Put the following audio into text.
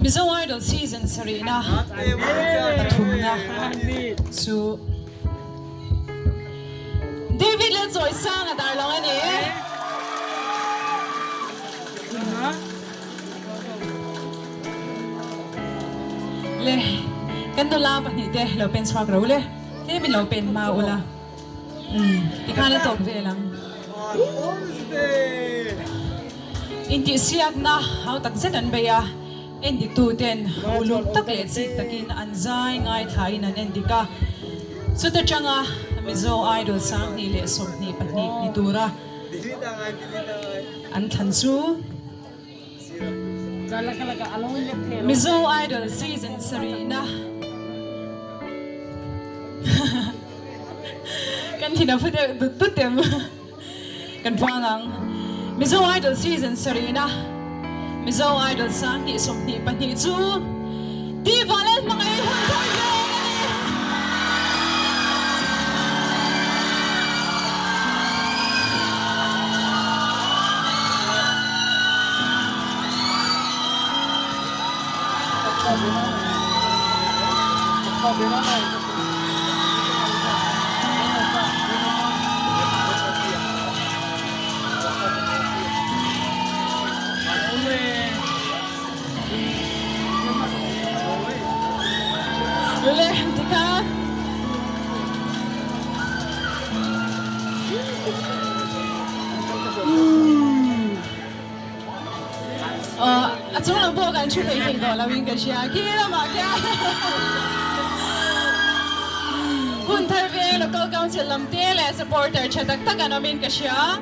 Mizo Idol season Serena Athumna Su David let's joy sang at our long ani le kandula pa ni de lo pen swag ro le te min lo pen ma ula ikana tok ve lang inti siak na how tak zenan beya endi tu ten ulum tak le chi takin anzai ngai thai nan endika so ta changa Mizo Idol sang ni le som ni patni ni tura an than su Mizo Idol season Serena kan thina phute tu tem kan phangang Mizo Idol season Serena Mizo Idol sang ni som ni patni chu di valet mangai hun thoi le chúng là vôกันชุดเองก่อนเราวิ่งกันเชียร์กี่ละมาแก่คุณเทวีแล้วก็กองเชียร์ลำเตี้ยและสปอร์ตเตอร์ชัดตักกันเราวิ่งกันเชียร์